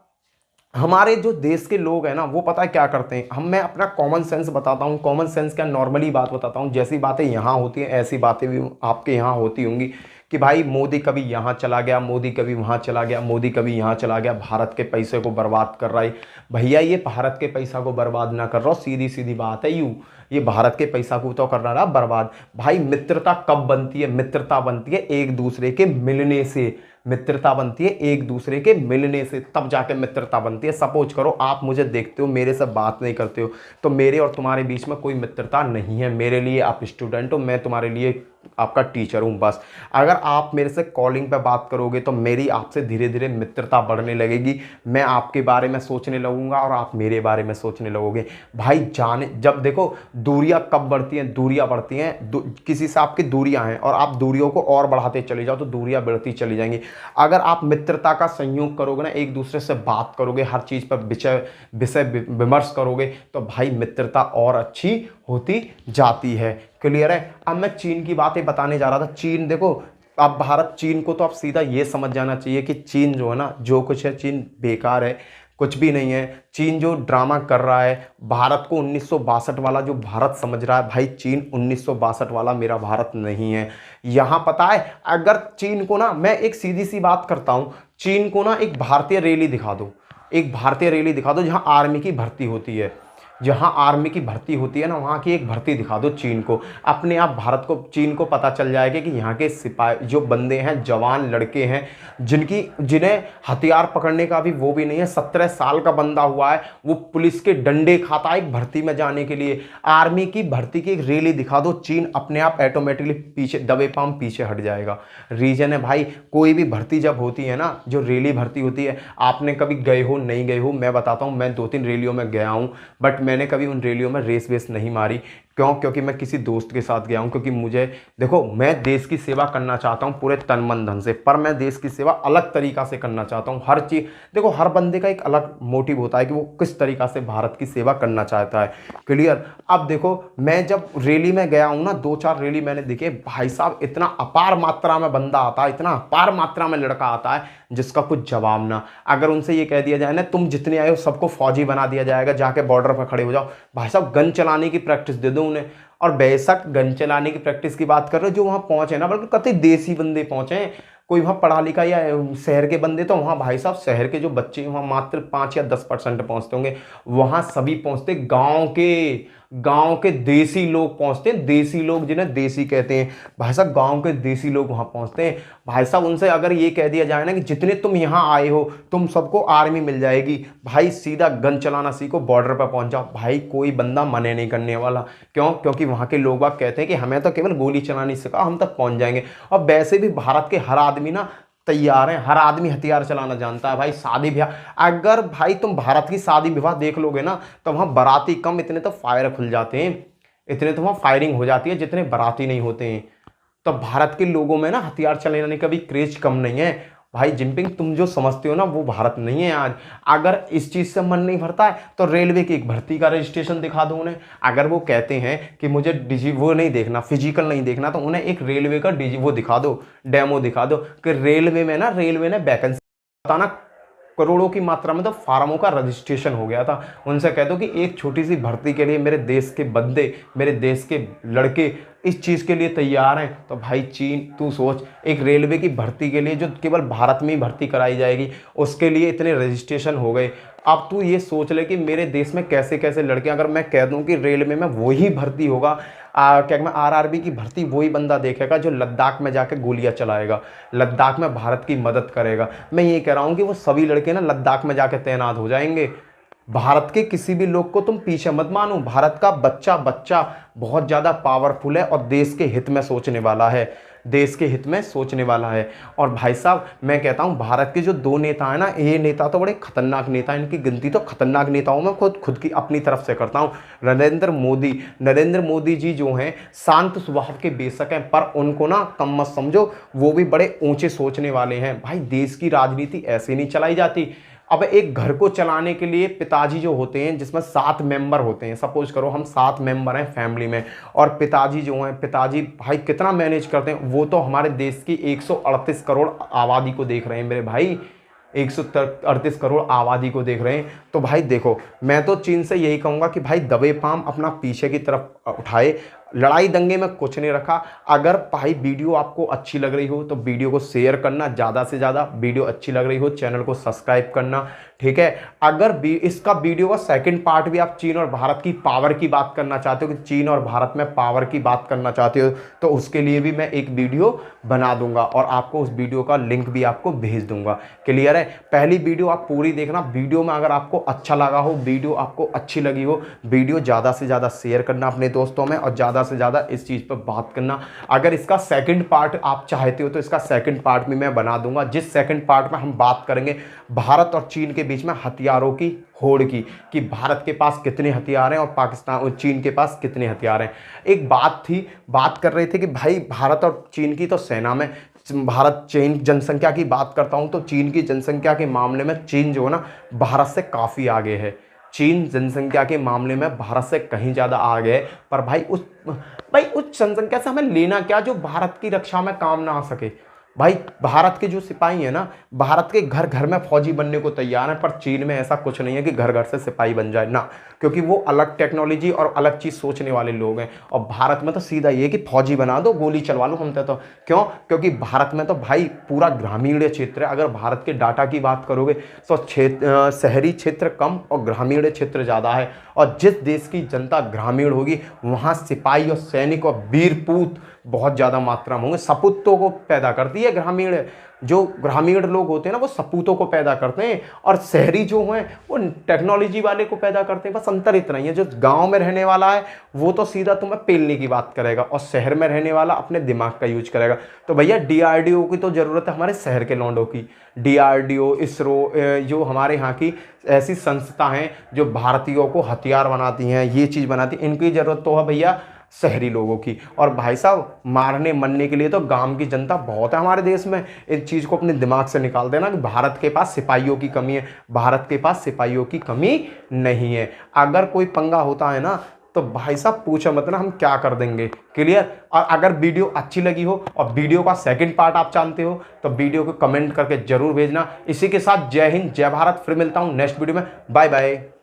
हमारे जो देश के लोग हैं ना, वो पता है क्या करते हैं? मैं अपना कॉमन सेंस बताता हूँ। कॉमन सेंस क्या, नॉर्मली बात बताता हूँ। जैसी बातें यहाँ होती हैं ऐसी बातें भी आपके यहाँ होती होंगी कि भाई मोदी कभी यहाँ चला गया, मोदी कभी वहाँ चला गया, मोदी कभी यहाँ चला गया, भारत के पैसे को बर्बाद कर रहा है। भैया ये भारत के पैसा को बर्बाद ना कर रहा हो, सीधी सीधी बात है। ये भारत के पैसा को तो कर रहा बर्बाद। भाई मित्रता कब बनती है? मित्रता बनती है एक दूसरे के मिलने से। मित्रता बनती है एक दूसरे के मिलने से, तब जाके मित्रता बनती है। सपोज करो आप मुझे देखते हो, मेरे से बात नहीं करते हो, तो मेरे और तुम्हारे बीच में कोई मित्रता नहीं है। मेरे लिए आप स्टूडेंट हो, मैं तुम्हारे लिए आपका टीचर हूँ बस। अगर आप मेरे से कॉलिंग पे बात करोगे तो मेरी आपसे धीरे धीरे मित्रता बढ़ने लगेगी, मैं आपके बारे में सोचने लगूंगा और आप मेरे बारे में सोचने लगोगे। भाई जाने जब देखो दूरियां कब बढ़ती हैं, दूरियां बढ़ती हैं किसी से आपकी दूरियां हैं और आप दूरियों को और बढ़ाते चले जाओ तो दूरियां बढ़ती चली जाएंगी। अगर आप मित्रता का संयोग करोगे ना, एक दूसरे से बात करोगे, हर चीज़ पर विषय विषय विमर्श करोगे तो भाई मित्रता और अच्छी होती जाती है। क्लियर है। अब मैं चीन की बातें बताने जा रहा था। चीन देखो, अब भारत चीन को तो अब सीधा ये समझ जाना चाहिए कि चीन जो है ना, जो कुछ है चीन बेकार है, कुछ भी नहीं है। चीन जो ड्रामा कर रहा है, भारत को 1962 वाला जो भारत समझ रहा है, भाई चीन 1962 वाला मेरा भारत नहीं है। यहां पता है, अगर चीन को ना, मैं एक सीधी सी बात करता हूं, चीन को ना एक भारतीय रैली दिखा दो, एक भारतीय रैली दिखा दो जहां आर्मी की भर्ती होती है, जहां आर्मी की भर्ती होती है ना, वहां की एक भर्ती दिखा दो चीन को, अपने आप भारत को, चीन को पता चल जाएगा कि यहाँ के सिपाही जो बंदे हैं, जवान लड़के हैं, जिन्हें हथियार पकड़ने का भी वो भी नहीं है, 17 साल का बंदा हुआ है, वो पुलिस के डंडे खाता है एक भर्ती में जाने के लिए। आर्मी की भर्ती की एक रैली दिखा दो, चीन अपने आप ऑटोमेटिकली पीछे दबे पाम पीछे हट जाएगा। रीजन है भाई, कोई भी भर्ती जब होती है ना, जो रैली भर्ती होती है, आपने कभी गए हो नहीं गए हो, मैं बताता हूँ, मैं 2-3 रैलियों में गया हूँ, बट मैंने कभी उन रैलियों में रेस वेस नहीं मारी। क्यों? क्योंकि मैं किसी दोस्त के साथ गया हूं, क्योंकि मुझे देखो, मैं देश की सेवा करना चाहता हूं पूरे तन मन धन से, पर मैं देश की सेवा अलग तरीका से करना चाहता हूं। हर चीज देखो, हर बंदे का एक अलग मोटिव होता है कि वो किस तरीका से भारत की सेवा करना चाहता है। क्लियर। अब देखो, मैं जब रैली में गया हूं ना, 2-4 रैली मैंने देखे, भाई साहब इतना अपार मात्रा में बंदा आता है, इतना अपार मात्रा में लड़का आता है जिसका कुछ जवाब ना। अगर उनसे ये कह दिया जाए ना, तुम जितने आए हो सबको फौजी बना दिया जाएगा, जाके बॉर्डर पर खड़े हो जाओ, भाई साहब गन चलाने की प्रैक्टिस दे दो उन्हें। और बेशक गन चलाने की प्रैक्टिस की बात कर रहे हो, जो वहां पहुंचे ना, बल्कि कतई देसी बंदे पहुंचे हैं, कोई वहां पढ़ा लिखा या शहर के बंदे, तो वहां भाई साहब शहर के जो बच्चे वहां मात्र 5 या 10% पहुंचते होंगे, वहां सभी पहुंचते गांव के देसी लोग पहुंचते हैं, देसी लोग जिन्हें देसी कहते हैं, भाई साहब गांव के देसी लोग वहां पहुंचते हैं। भाई साहब उनसे अगर ये कह दिया जाए ना कि जितने तुम यहां आए हो तुम सबको आर्मी मिल जाएगी, भाई सीधा गन चलाना सीखो, बॉर्डर पर पहुंच जाओ, भाई कोई बंदा मने नहीं करने वाला। क्यों? क्योंकि वहां के लोग बाग कहते हैं कि हमें तो केवल गोली चलानी सिखा, हम तक पहुंच जाएंगे। और वैसे भी भारत के हर आदमी ना तैयार हैं, हर आदमी हथियार चलाना जानता है। भाई शादी ब्याह, अगर भाई तुम भारत की शादी विवाह देख लोगे ना, तो वहां बाराती कम, इतने तो फायर खुल जाते हैं, इतने तो वहां फायरिंग हो जाती है जितने बाराती नहीं होते हैं। तो भारत के लोगों में ना हथियार चलाने का भी क्रेज कम नहीं है। भाई जिनपिंग, तुम जो समझते हो ना वो भारत नहीं है आज। अगर इस चीज से मन नहीं भरता है तो रेलवे की एक भर्ती का रजिस्ट्रेशन दिखा दो उन्हें। अगर वो कहते हैं कि मुझे वो नहीं देखना, फिजिकल नहीं देखना, तो उन्हें एक रेलवे का वो दिखा दो, डेमो दिखा दो कि रेलवे ने वैकेंसी, बताना करोड़ों की मात्रा में तो फार्मों का रजिस्ट्रेशन हो गया था। उनसे कह दो कि एक छोटी सी भर्ती के लिए मेरे देश के बंदे, मेरे देश के लड़के इस चीज़ के लिए तैयार हैं। तो भाई चीन, तू सोच, एक रेलवे की भर्ती के लिए जो केवल भारत में ही भर्ती कराई जाएगी, उसके लिए इतने रजिस्ट्रेशन हो गए। अब तू ये सोच ले कि मेरे देश में कैसे कैसे लड़के, अगर मैं कह दूं कि रेलवे में वही भर्ती होगा, क्या मैं आरआरबी की भर्ती वही बंदा देखेगा जो लद्दाख में जाके गोलियां चलाएगा, लद्दाख में भारत की मदद करेगा। मैं ये कह रहा हूं कि वो सभी लड़के ना लद्दाख में जाके तैनात हो जाएंगे। भारत के किसी भी लोग को तुम पीछे मत मानो, भारत का बच्चा बहुत ज़्यादा पावरफुल है और देश के हित में सोचने वाला है, देश के हित में सोचने वाला है। और भाई साहब मैं कहता हूं, भारत के जो 2 नेता हैं ना, ये नेता तो बड़े खतरनाक नेता हैं, इनकी गिनती तो खतरनाक नेताओं में खुद की अपनी तरफ से करता हूं। नरेंद्र मोदी जी जो हैं, शांत स्वभाव के बेशक हैं, पर उनको ना कम मत समझो, वो भी बड़े ऊंचे सोचने वाले हैं। भाई देश की राजनीति ऐसे नहीं चलाई जाती। अब एक घर को चलाने के लिए पिताजी जो होते हैं, जिसमें 7 मेंबर होते हैं, सपोज करो हम 7 मेंबर हैं फैमिली में, और पिताजी जो हैं, पिताजी भाई कितना मैनेज करते हैं, वो तो हमारे देश की 138 करोड़ आबादी को देख रहे हैं मेरे भाई, 138 करोड़ आबादी को देख रहे हैं। तो भाई देखो, मैं तो चीन से यही कहूँगा कि भाई दबे पाम अपना पीछे की तरफ उठाए, लड़ाई दंगे में कुछ नहीं रखा। अगर भाई वीडियो आपको अच्छी लग रही हो तो वीडियो को शेयर करना ज़्यादा से ज़्यादा, वीडियो अच्छी लग रही हो चैनल को सब्सक्राइब करना, ठीक है। अगर इसका वीडियो का सेकंड पार्ट भी आप चीन और भारत की पावर की बात करना चाहते हो, कि चीन और भारत में पावर की बात करना चाहते हो, तो उसके लिए भी मैं एक वीडियो बना दूंगा और आपको उस वीडियो का लिंक भी आपको भेज दूंगा। क्लियर है। पहली वीडियो आप पूरी देखना, वीडियो में अगर आपको अच्छा लगा हो, वीडियो आपको अच्छी लगी हो, वीडियो ज़्यादा से ज़्यादा शेयर करना अपने दोस्तों में, और ज़्यादा ज़्यादा से ज़्यादा इस चीज़ पर बात करना। अगर इसका सेकंड पार्ट आप चाहते हो तो इसका सेकंड पार्ट भी मैं बना दूंगा, जिस सेकंड पार्ट में हम बात करेंगे भारत और चीन के बीच में हथियारों की होड़ की, कि भारत के पास कितने हथियार हैं और पाकिस्तान और चीन के पास कितने हथियार हैं। एक बात कर रहे थे कि भाई भारत और चीन की तो सेना में, भारत चीन जनसंख्या की बात करता हूं तो चीन की जनसंख्या के मामले में चीन जो है ना भारत से काफ़ी आगे है। चीन जनसंख्या के मामले में भारत से कहीं ज़्यादा आगे है। पर भाई उस जनसंख्या से हमें लेना क्या जो भारत की रक्षा में काम ना आ सके। भाई भारत के जो सिपाही है ना, भारत के घर घर में फौजी बनने को तैयार है, पर चीन में ऐसा कुछ नहीं है कि घर घर से सिपाही बन जाए ना, क्योंकि वो अलग टेक्नोलॉजी और अलग चीज़ सोचने वाले लोग हैं। और भारत में तो सीधा ये कि फौजी बना दो, गोली चलवा लो हम तो क्यों, क्योंकि भारत में तो भाई पूरा ग्रामीण क्षेत्र है। अगर भारत के डाटा की बात करोगे तो शहरी क्षेत्र कम और ग्रामीण क्षेत्र ज़्यादा है। और जिस देश की जनता ग्रामीण होगी वहाँ सिपाही और सैनिक और वीरपूत बहुत ज़्यादा मात्रा में होंगे। सपूतों को पैदा करती है ग्रामीण, जो ग्रामीण लोग होते हैं ना वो सपूतों को पैदा करते हैं, और शहरी जो हैं वो टेक्नोलॉजी वाले को पैदा करते हैं। बस अंतर इतना ही है, जो गांव में रहने वाला है वो तो सीधा तुम्हें पेलने की बात करेगा, और शहर में रहने वाला अपने दिमाग का यूज करेगा। तो भैया DRDO की तो ज़रूरत है हमारे शहर के लौंडों की। DRDO, इसरो, जो हमारे यहाँ की ऐसी संस्था हैं जो भारतीयों को हथियार बनाती हैं, ये चीज़ बनाती हैं, इनकी ज़रूरत तो है भैया शहरी लोगों की। और भाई साहब मारने मरने के लिए तो गांव की जनता बहुत है हमारे देश में। इस चीज़ को अपने दिमाग से निकाल देना कि भारत के पास सिपाहियों की कमी है। भारत के पास सिपाहियों की कमी नहीं है। अगर कोई पंगा होता है ना तो भाई साहब पूछो मत ना, हम क्या कर देंगे। क्लियर। और अगर वीडियो अच्छी लगी हो और वीडियो का सेकंड पार्ट आप जानते हो तो वीडियो को कमेंट करके जरूर भेजना। इसी के साथ जय हिंद, जय भारत। फिर मिलता हूँ नेक्स्ट वीडियो में। Bye bye.